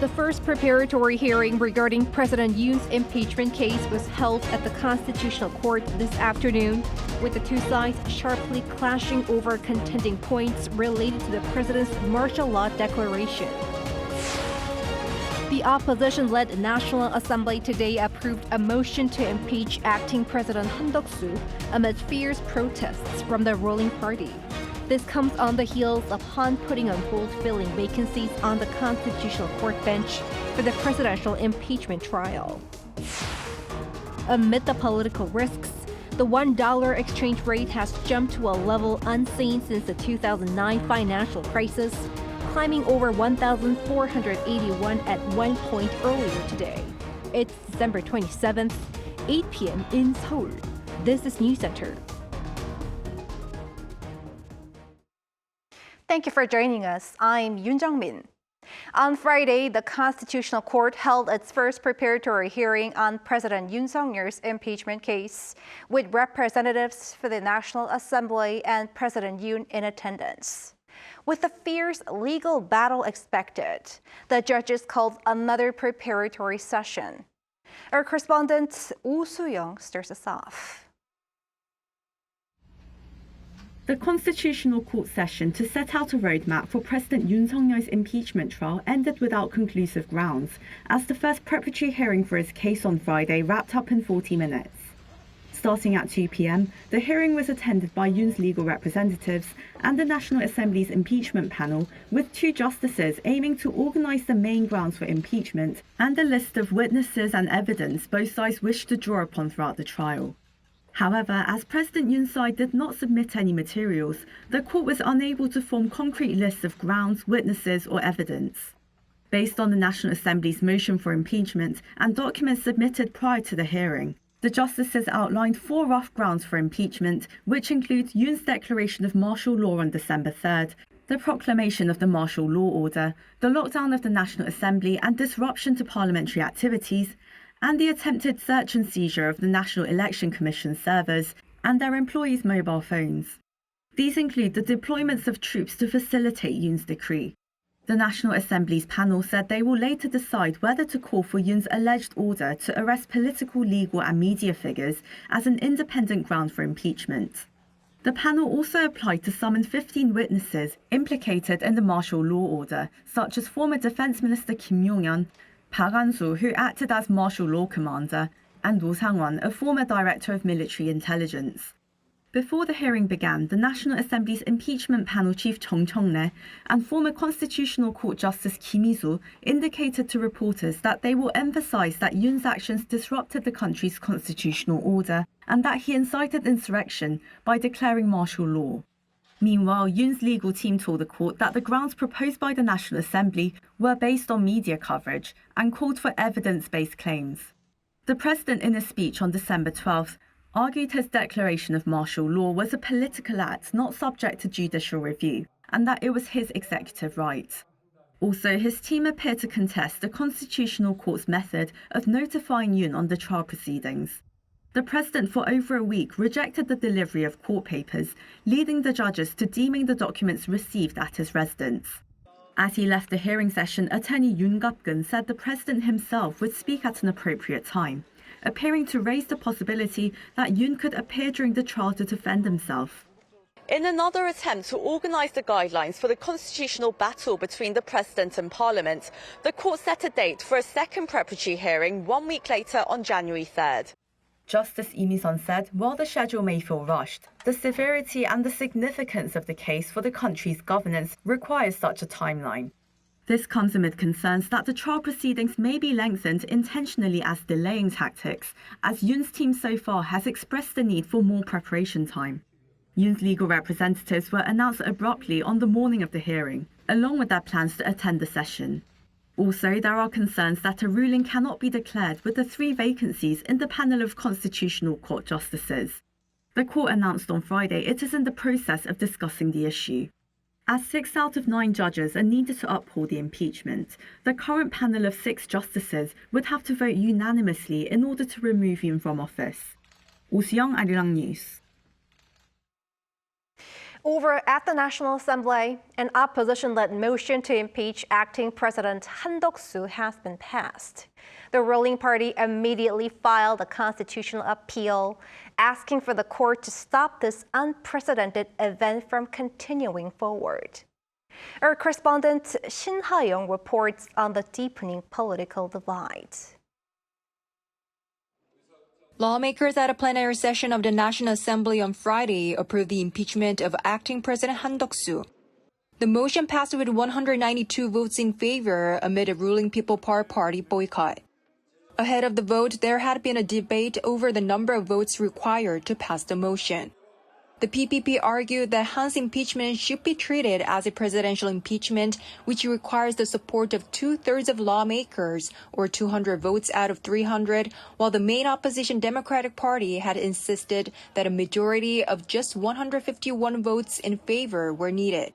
The first preparatory hearing regarding President Yoon's impeachment case was held at the Constitutional Court this afternoon, with the two sides sharply clashing over contending points related to the president's martial law declaration. The opposition-led National Assembly today approved a motion to impeach acting President Duck-soo amid fierce protests from the ruling party. This comes on the heels of Han putting on hold filling vacancies on the Constitutional Court bench for the presidential impeachment trial. Amid the political risks, the $1 exchange rate has jumped to a level unseen since the 2009 financial crisis, climbing over 1,481 at one point earlier today. It's December 27th, 8 p.m. in Seoul. This is Newscenter. Thank you for joining us. I'm Yoon Jung-min. On Friday, the Constitutional Court held its first preparatory hearing on President Yoon Suk-yeol's impeachment case, with representatives for the National Assembly and President Yoon in attendance. With a fierce legal battle expected, the judges called another preparatory session. Our correspondent Oh Soo-young starts us off. The Constitutional Court session to set out a roadmap for President Yoon Suk-yeol's impeachment trial ended without conclusive grounds, as the first preparatory hearing for his case on Friday wrapped up in 40 minutes. Starting at 2 p.m, the hearing was attended by Yoon's legal representatives and the National Assembly's impeachment panel, with two justices aiming to organize the main grounds for impeachment and a list of witnesses and evidence both sides wished to draw upon throughout the trial. However, as President Yoon's side did not submit any materials, the court was unable to form concrete lists of grounds, witnesses, or evidence. Based on the National Assembly's motion for impeachment and documents submitted prior to the hearing, the justices outlined four rough grounds for impeachment, which include Yoon's declaration of martial law on December 3rd, the proclamation of the martial law order, the lockdown of the National Assembly and disruption to parliamentary activities, and the attempted search and seizure of the National Election Commission servers and their employees' mobile phones. These include the deployments of troops to facilitate Yoon's decree. The National Assembly's panel said they will later decide whether to call for Yoon's alleged order to arrest political, legal and media figures as an independent ground for impeachment. The panel also applied to summon 15 witnesses implicated in the martial law order, such as former Defense Minister Kim Yong-hyun, Park Han-soo, who acted as martial law commander, and Roh Sang-won, a former director of military intelligence. Before the hearing began, the National Assembly's impeachment panel chief Chung Cheong-rae and former Constitutional Court Justice Kim Hee-soo indicated to reporters that they will emphasize that Yoon's actions disrupted the country's constitutional order and that he incited insurrection by declaring martial law. Meanwhile, Yoon's legal team told the court that the grounds proposed by the National Assembly were based on media coverage and called for evidence-based claims. The president, in a speech on December 12th, argued his declaration of martial law was a political act not subject to judicial review, and that it was his executive right. Also, his team appeared to contest the Constitutional Court's method of notifying Yoon on the trial proceedings. The president for over a week rejected the delivery of court papers, leading the judges to deeming the documents received at his residence. As he left the hearing session, attorney Yoon Gov't said the president himself would speak at an appropriate time, appearing to raise the possibility that Yoon could appear during the trial to defend himself. In another attempt to organise the guidelines for the constitutional battle between the President and Parliament, the court set a date for a second preparatory hearing 1 week later on January 3rd. Justice Lee Mi-sun said, while the schedule may feel rushed, the severity and the significance of the case for the country's governance requires such a timeline. This comes amid concerns that the trial proceedings may be lengthened intentionally as delaying tactics, as Yoon's team so far has expressed the need for more preparation time. Yoon's legal representatives were announced abruptly on the morning of the hearing, along with their plans to attend the session. Also, there are concerns that a ruling cannot be declared with the 3 vacancies in the panel of Constitutional Court justices. The court announced on Friday it is in the process of discussing the issue. As 6 out of 9 judges are needed to uphold the impeachment, the current panel of 6 justices would have to vote unanimously in order to remove Yoon from office. Oh Soo-young, Arirang News. Over at the National Assembly, an opposition-led motion to impeach acting President Duck-soo has been passed. The ruling party immediately filed a constitutional appeal, asking for the court to stop this unprecedented event from continuing forward. Our correspondent Shin Ha-young reports on the deepening political divide. Lawmakers at a plenary session of the National Assembly on Friday approved the impeachment of acting President Duck-soo. The motion passed with 192 votes in favor amid a ruling People Power Party boycott. Ahead of the vote, there had been a debate over the number of votes required to pass the motion. The PPP argued that Han's impeachment should be treated as a presidential impeachment, which requires the support of 2/3 of lawmakers, or 200 votes out of 300, while the main opposition Democratic Party had insisted that a majority of just 151 votes in favor were needed.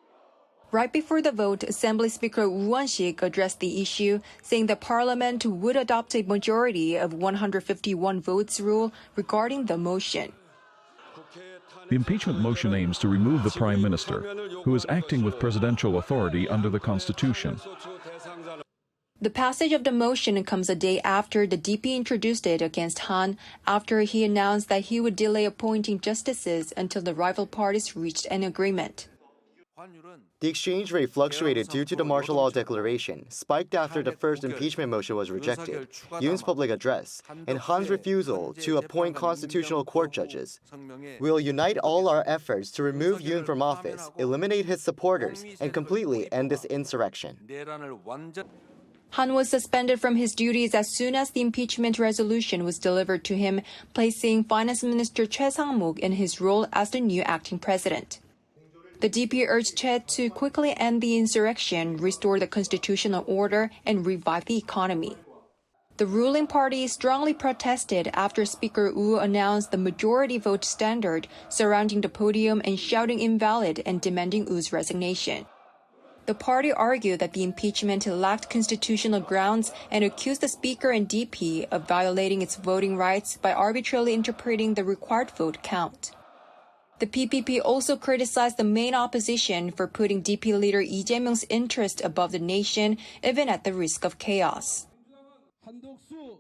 Right before the vote, Assembly Speaker Woo Won-sik addressed the issue, saying that Parliament would adopt a majority of 151 votes rule regarding the motion. The impeachment motion aims to remove the Prime Minister, who is acting with presidential authority under the Constitution. The passage of the motion comes a day after the DP introduced it against Han, after he announced that he would delay appointing justices until the rival parties reached an agreement. The exchange rate fluctuated due to the martial law declaration, spiked after the first impeachment motion was rejected, Yoon's public address, and Han's refusal to appoint constitutional court judges. We'll unite all our efforts to remove Yoon from office, eliminate his supporters, and completely end this insurrection. Han was suspended from his duties as soon as the impeachment resolution was delivered to him, placing Finance Minister Choi Sang-mok in his role as the new acting president. The DP urged Choi to quickly end the insurrection, restore the constitutional order, and revive the economy. The ruling party strongly protested after Speaker Woo announced the majority vote standard, surrounding the podium and shouting invalid and demanding Woo's resignation. The party argued that the impeachment lacked constitutional grounds and accused the Speaker and DP of violating its voting rights by arbitrarily interpreting the required vote count. The PPP also criticized the main opposition for putting DP leader Lee Jae-myung's interest above the nation, even at the risk of chaos.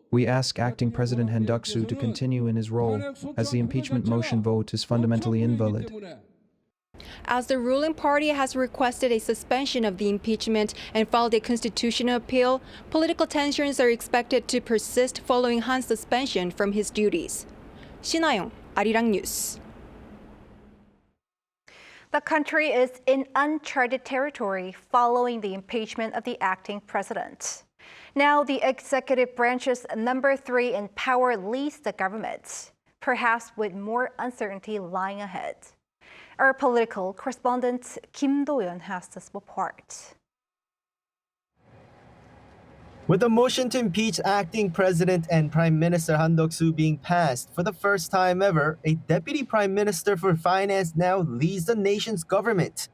We ask acting President Duck-soo to continue in his role, as the impeachment motion vote is fundamentally invalid. As the ruling party has requested a suspension of the impeachment and filed a constitutional appeal, political tensions are expected to persist following Han's suspension from his duties. Shin Ha-young, Arirang News. The country is in uncharted territory following the impeachment of the acting president. Now, the executive branch's number 3 in power leads the government, perhaps with more uncertainty lying ahead. Our political correspondent Kim Do-yeon has this report. With the motion to impeach acting President and Prime Minister Duck-soo being passed for the first time ever, a Deputy Prime Minister for Finance now leads the nation's government.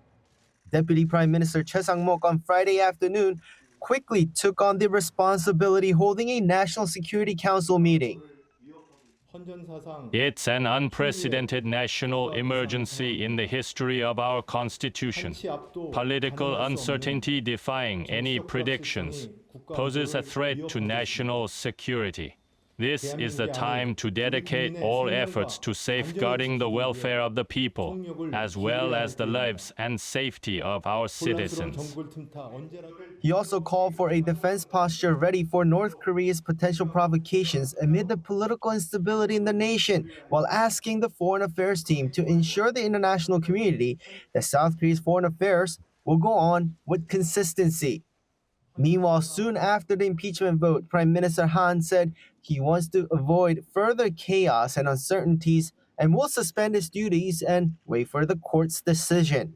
Deputy Prime Minister Choi Sang-mok on Friday afternoon quickly took on the responsibility holding a National Security Council meeting. It's an unprecedented national emergency in the history of our Constitution. Political uncertainty defying any predictions poses a threat to national security. This is the time to dedicate all efforts to safeguarding the welfare of the people, as well as the lives and safety of our citizens. He also called for a defense posture ready for North Korea's potential provocations amid the political instability in the nation, while asking the foreign affairs team to ensure the international community that South Korea's foreign affairs will go on with consistency. Meanwhile, soon after the impeachment vote, Prime Minister Han said he wants to avoid further chaos and uncertainties and will suspend his duties and wait for the court's decision.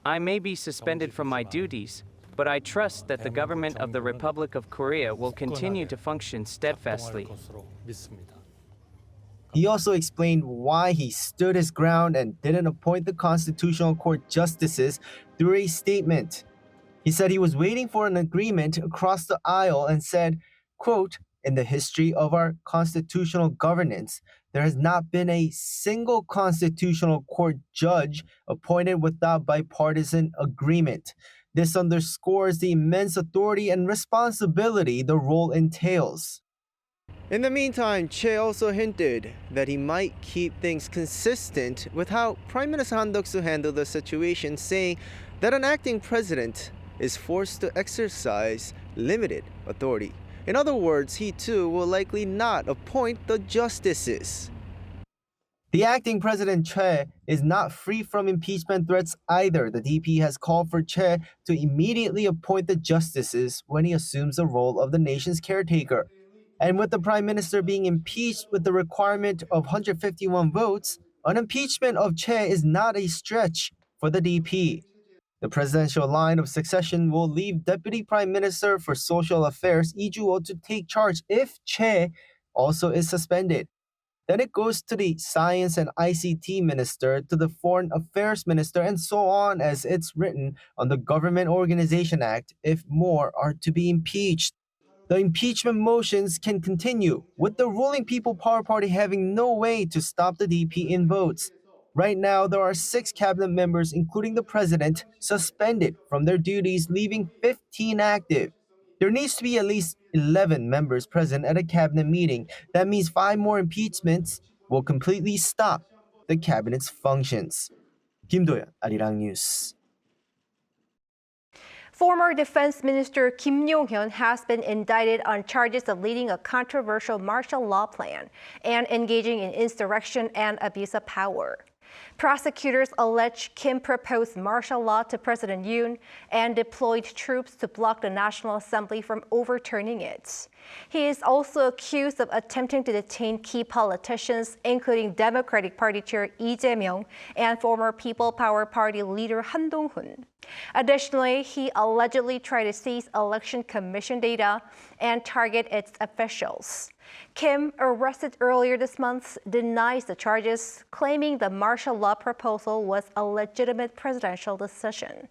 I may be suspended from my duties, but I trust that the government of the Republic of Korea will continue to function steadfastly. He also explained why he stood his ground and didn't appoint the Constitutional Court justices through a statement. He said he was waiting for an agreement across the aisle and said, quote, In the history of our constitutional governance, there has not been a single constitutional court judge appointed without bipartisan agreement. This underscores the immense authority and responsibility the role entails. In the meantime, Che also hinted that he might keep things consistent with how Prime Minister Han Duck-soo handled the situation, saying that an acting president is forced to exercise limited authority. In other words, he too will likely not appoint the justices. The acting president Che is not free from impeachment threats either. The DP has called for Che to immediately appoint the justices when he assumes the role of the nation's caretaker. And with the prime minister being impeached with the requirement of 151 votes, an impeachment of Che is not a stretch for the DP. The presidential line of succession will leave Deputy Prime Minister for Social Affairs Lee Joo-ho to take charge if Che also is suspended. Then it goes to the Science and ICT Minister, to the Foreign Affairs Minister, and so on as it's written on the Government Organization Act if more are to be impeached. The impeachment motions can continue, with the ruling People Power Party having no way to stop the DP in votes. Right now, there are 6 cabinet members, including the president, suspended from their duties, leaving 15 active. There needs to be at least 11 members present at a cabinet meeting. That means 5 more impeachments will completely stop the cabinet's functions. Kim Do-yeon, Arirang News. Former Defense Minister Kim Yong-hyun has been indicted on charges of leading a controversial martial law plan and engaging in insurrection and abuse of power. Prosecutors allege Kim proposed martial law to President Yoon and deployed troops to block the Nat'l Assembly from overturning it. He is also accused of attempting to detain key politicians, including Democratic Party Chair Lee Jae-myung and former People Power Party leader Han Dong-hoon. Additionally, he allegedly tried to seize Election Commission data and target its officials. Kim, arrested earlier this month, denies the charges, claiming the martial law proposal was a legitimate presidential decision.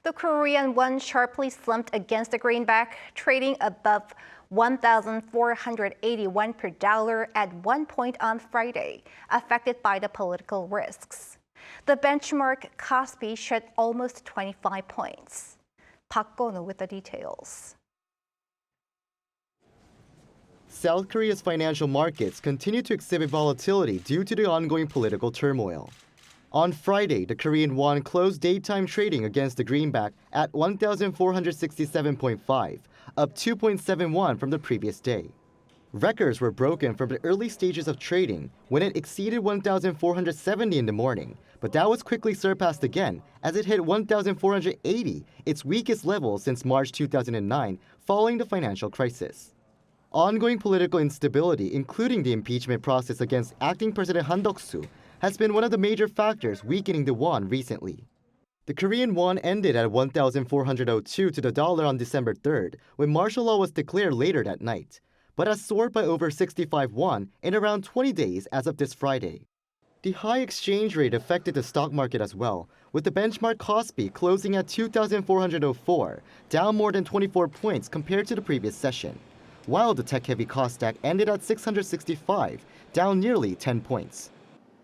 The Korean won sharply slumped against the greenback, trading above 1,481 per dollar at one point on Friday, affected by the political risks. The benchmark Kospi shed almost 25 points. Park Go-no with the details. South Korea's financial markets continue to exhibit volatility due to the ongoing political turmoil. On Friday, the Korean won closed daytime trading against the greenback at 1,467.5, up 2.71 from the previous day. Records were broken from the early stages of trading when it exceeded 1,470 in the morning, but that was quickly surpassed again as it hit 1,480, its weakest level since March 2009, following the financial crisis. Ongoing political instability, including the impeachment process against acting President Han Duck-soo, has been one of the major factors weakening the won recently. The Korean won ended at 1,402 to the dollar on December 3rd, when martial law was declared later that night, but has soared by over 65 won in around 20 days as of this Friday. The high exchange rate affected the stock market as well, with the benchmark Kospi closing at 2,404, down more than 24 points compared to the previous session, while the tech-heavy Kosdaq ended at 665, down nearly 10 points.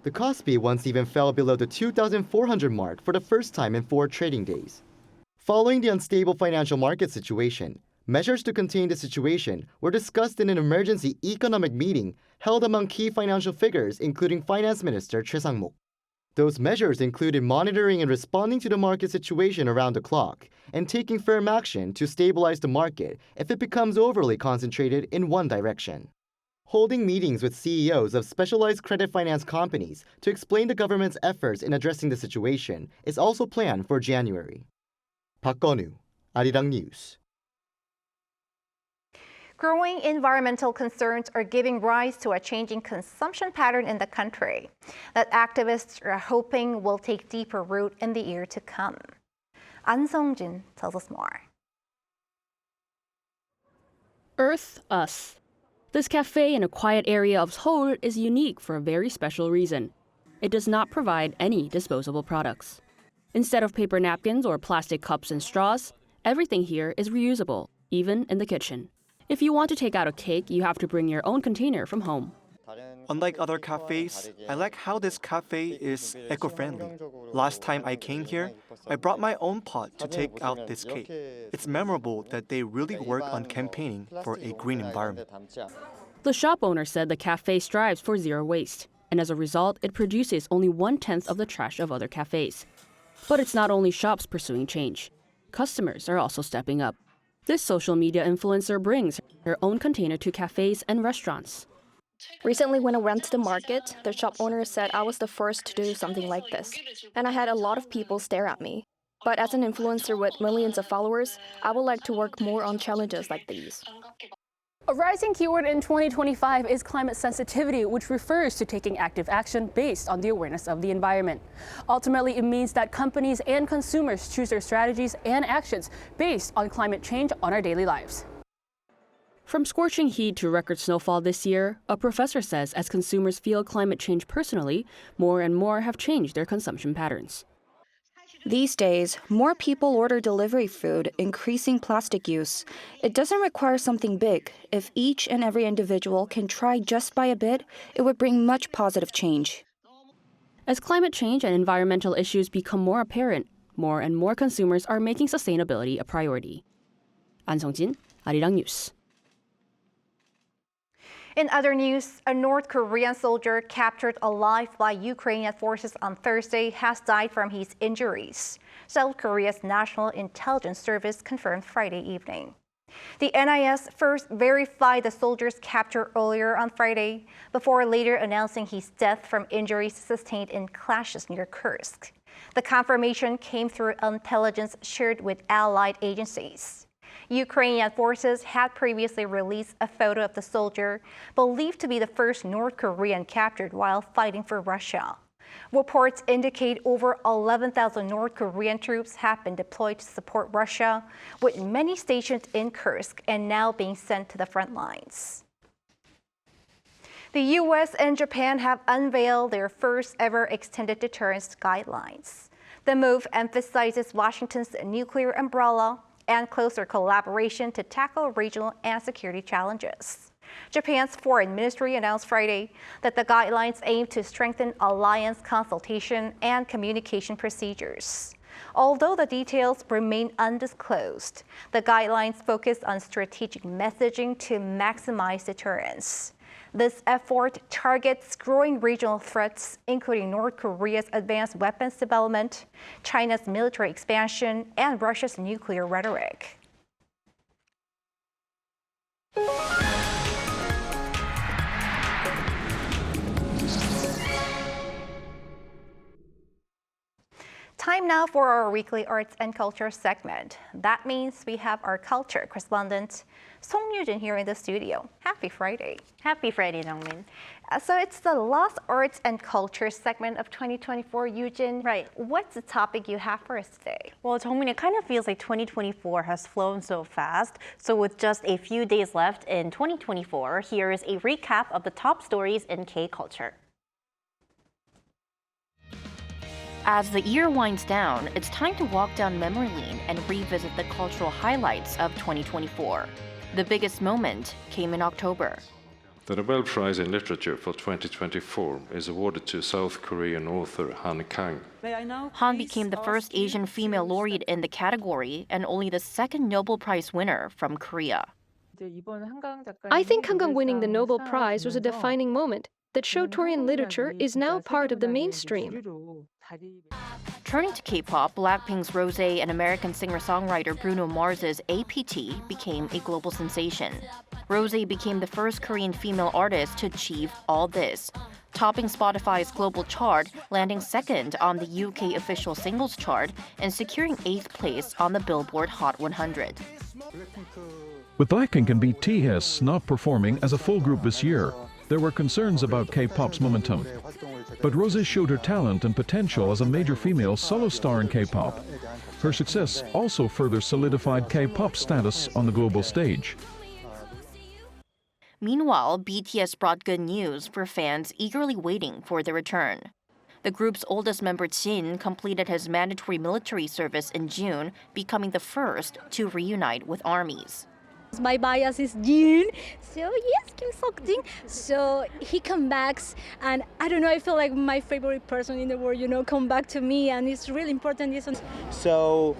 The Kospi once even fell below the 2,400 mark for the first time in 4 trading days. Following the unstable financial market situation, measures to contain the situation were discussed in an emergency economic meeting held among key financial figures, including Finance Minister Choi Sang-mok. Those measures included monitoring and responding to the market situation around the clock and taking firm action to stabilize the market if it becomes overly concentrated in one direction. Holding meetings with CEOs of specialized credit finance companies to explain the government's efforts in addressing the situation is also planned for January. Park Go-no, Arirang News. Growing environmental concerns are giving rise to a changing consumption pattern in the country that activists are hoping will take deeper root in the year to come. An Sung-jin tells us more. Earth Us. This cafe in a quiet area of Seoul is unique for a very special reason. It does not provide any disposable products. Instead of paper napkins or plastic cups and straws, everything here is reusable, even in the kitchen. If you want to take out a cake, you have to bring your own container from home. Unlike other cafes, I like how this cafe is eco-friendly. Last time I came here, I brought my own pot to take out this cake. It's memorable that they really work on campaigning for a green environment. The shop owner said the cafe strives for zero waste, and as a result, it produces only 1/10 of the trash of other cafes. But it's not only shops pursuing change. Customers are also stepping up. This social media influencer brings her own container to cafes and restaurants. Recently, when I went to the market, the shop owner said I was the first to do something like this, and I had a lot of people stare at me. But as an influencer with millions of followers, I would like to work more on challenges like these. A rising keyword in 2025 is climate sensitivity, which refers to taking active action based on the awareness of the environment. Ultimately, it means that companies and consumers choose their strategies and actions based on climate change on our daily lives. From scorching heat to record snowfall this year, a professor says as consumers feel climate change personally, more and more have changed their consumption patterns. These days, more people order delivery food, increasing plastic use. It doesn't require something big. If each and every individual can try just by a bit, it would bring much positive change. As climate change and environmental issues become more apparent, more and more consumers are making sustainability a priority. An Sung-jin, Arirang News. In other news, a North Korean soldier captured alive by Ukrainian forces on Thursday has died from his injuries, South Korea's National Intelligence Service confirmed Friday evening. The NIS first verified the soldier's capture earlier on Friday, before later announcing his death from injuries sustained in clashes near Kursk. The confirmation came through intelligence shared with allied agencies. Ukrainian forces had previously released a photo of the soldier, believed to be the first North Korean captured while fighting for Russia. Reports indicate over 11,000 North Korean troops have been deployed to support Russia, with many stationed in Kursk and now being sent to the front lines. The U.S. and Japan have unveiled their first ever extended deterrence guidelines. The move emphasizes Washington's nuclear umbrella and closer collaboration to tackle regional and security challenges. Japan's foreign ministry announced Friday that the guidelines aim to strengthen alliance consultation and communication procedures. Although the details remain undisclosed, the guidelines focus on strategic messaging to maximize deterrence. This effort targets growing regional threats, including North Korea's advanced weapons development, China's military expansion, and Russia's nuclear rhetoric. Time now for our weekly arts and culture segment. That means we have our culture correspondent Song Yoo-jin here in the studio. Happy Friday. Happy Friday, Dongmin. So it's the last arts and culture segment of 2024, Yoo-jin. Right. What's the topic you have for us today? Well, Dongmin, it kind of feels like 2024 has flown so fast. So with just a few days left in 2024, here is a recap of the top stories in K-culture. As the year winds down, it's time to walk down memory lane and revisit the cultural highlights of 2024. The biggest moment came in October. The Nobel Prize in Literature for 2024 is awarded to South Korean author Han Kang. Han became the first Asian female laureate in the category and only the second Nobel Prize winner from Korea. I think Han Kang winning the Nobel Prize was a defining moment that showed Korean literature is now part of the mainstream. Turning to K-pop, Blackpink's Rosé and American singer-songwriter Bruno Mars's APT became a global sensation. Rosé became the first Korean female artist to achieve all this, topping Spotify's global chart, landing second on the UK official singles chart, and securing 8th place on the Billboard Hot 100. With Blackpink and BTS not performing as a full group this year, there were concerns about K-pop's momentum. But Rosé showed her talent and potential as a major female solo star in K-pop. Her success also further solidified K-pop's status on the global stage. Meanwhile, BTS brought good news for fans eagerly waiting for their return. The group's oldest member, Jin, completed his mandatory military service in June, becoming the first to reunite with armies. My bias is Jin, so yes, Kim Sok-jin. So he comes back, and I don't know, I feel like my favorite person in the world, come back to me, and it's really important. So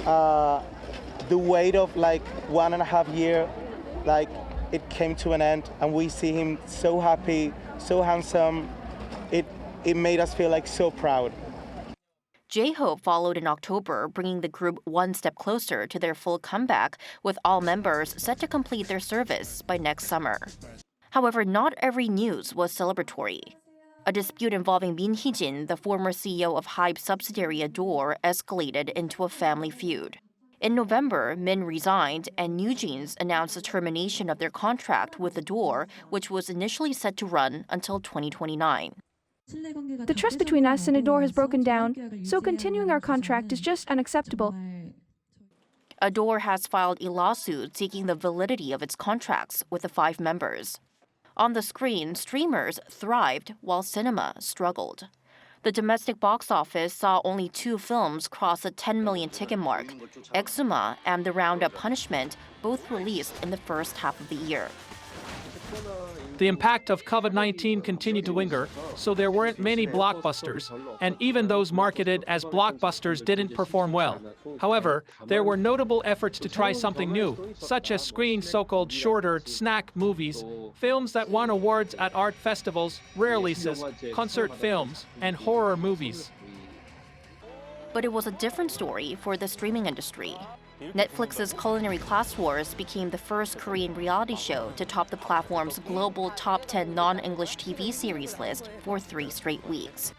the wait of 1.5 years, it came to an end, and we see him so happy, so handsome. It made us feel so proud. J-Hope followed in October, bringing the group one step closer to their full comeback, with all members set to complete their service by next summer. However, not every news was celebratory. A dispute involving Min Hee-jin, the former CEO of HYBE subsidiary Adore, escalated into a family feud. In November, Min resigned, and NewJeans announced the termination of their contract with Adore, which was initially set to run until 2029. The trust between us and Adore has broken down, so continuing our contract is just unacceptable. Adore has filed a lawsuit seeking the validity of its contracts with the 5 members. On the screen, streamers thrived while cinema struggled. The domestic box office saw only 2 films cross the 10 million ticket mark, Exuma and The Roundup Punishment, both released in the first half of the year. The impact of COVID-19 continued to linger, so there weren't many blockbusters, and even those marketed as blockbusters didn't perform well. However, there were notable efforts to try something new, such as screen so-called shorter snack movies, films that won awards at art festivals, re-releases, concert films, and horror movies. But it was a different story for the streaming industry. Netflix's Culinary Class Wars became the first Korean reality show to top the platform's global top 10 non-English TV series list for 3 straight weeks.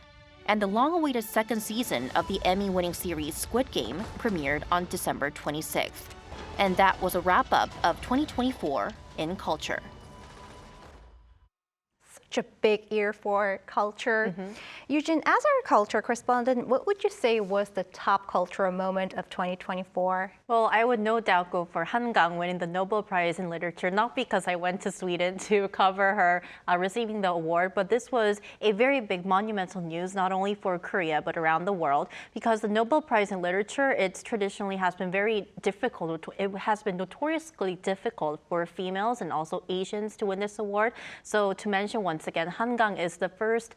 And the long-awaited second season of the Emmy-winning series Squid Game premiered on December 26th. And that was a wrap-up of 2024 in culture. Such a big year for culture. Eugene, as our culture correspondent, what would you say was the top cultural moment of 2024? Well, I would no doubt go for Han winning the Nobel Prize in Literature, not because I went to Sweden to cover her receiving the award, but this was a very big monumental news, not only for Korea, but around the world, because the Nobel Prize in Literature, it traditionally has been very difficult. It has been notoriously difficult for females and also Asians to win this award. So to mention once again, Han is the first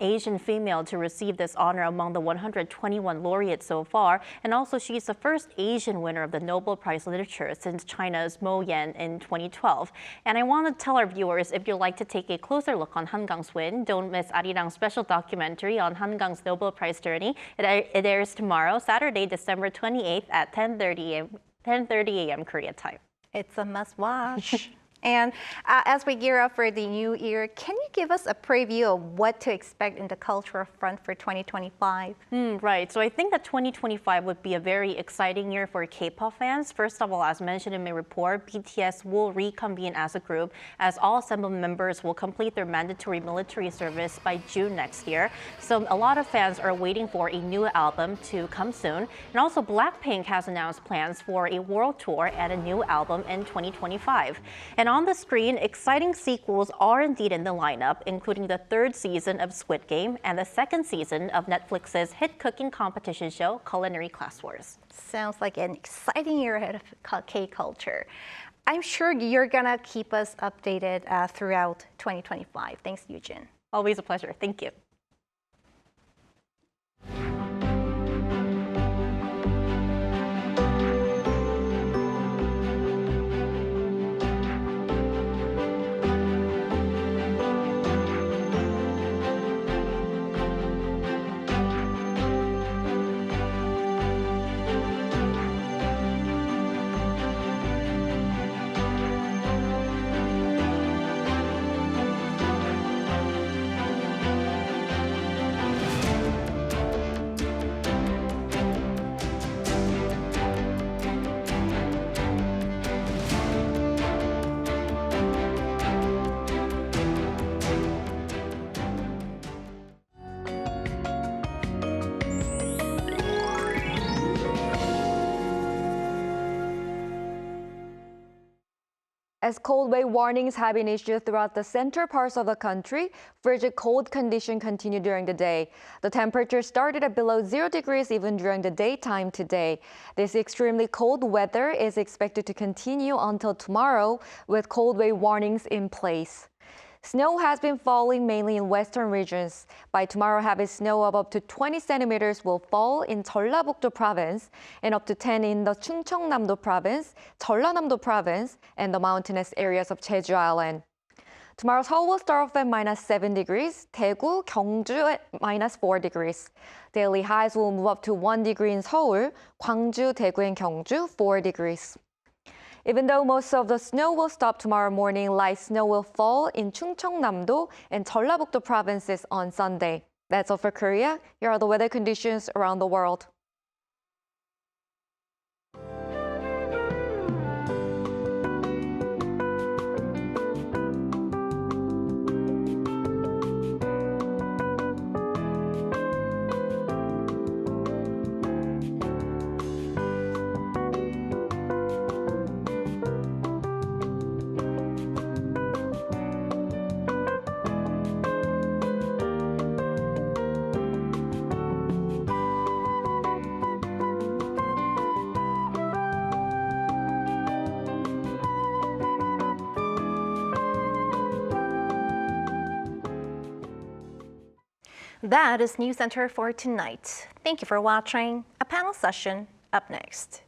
Asian female to receive this honor among the 121 laureates so far. And also she's the first Asian winner of the Nobel Prize Literature since China's Mo Yan in 2012. And I want to tell our viewers, if you'd like to take a closer look on Han win, don't miss Arirang's special documentary on Han Nobel Prize journey. It airs tomorrow, Saturday, December 28th at 10:30 a.m. Korea time. It's a must-watch. And as we gear up for the new year, can you give us a preview of what to expect in the cultural front for 2025? Right. So I think that 2025 would be a very exciting year for K-pop fans. First of all, as mentioned in my report, BTS will reconvene as a group as all Assembly members will complete their mandatory military service by June next year. So a lot of fans are waiting for a new album to come soon. And also Blackpink has announced plans for a world tour and a new album in 2025. And on the screen, exciting sequels are indeed in the lineup, including the 3rd season of Squid Game and the 2nd season of Netflix's hit cooking competition show, Culinary Class Wars. Sounds like an exciting year ahead of K-culture. I'm sure you're gonna keep us updated throughout 2025. Thanks, Eugene. Always a pleasure. Thank you. As cold wave warnings have been issued throughout the center parts of the country, frigid cold conditions continue during the day. The temperature started at below 0 degrees even during the daytime today. This extremely cold weather is expected to continue until tomorrow, with cold wave warnings in place. Snow has been falling mainly in western regions. By tomorrow, heavy snow of up to 20 centimeters will fall in Jeollabuk-do province and up to 10 in the Chungcheongnam-do province, Jeollanam-do province, and the mountainous areas of Jeju Island. Tomorrow, Seoul will start off at -7 degrees, Daegu, Gyeongju at -4 degrees. Daily highs will move up to 1 degree in Seoul, Gwangju, Daegu, and Gyeongju, 4 degrees. Even though most of the snow will stop tomorrow morning, light snow will fall in Chungcheongnam-do and Jeollabuk-do provinces on Sunday. That's all for Korea. Here are the weather conditions around the world. That is Newscenter for tonight. Thank you for watching. A panel session up next.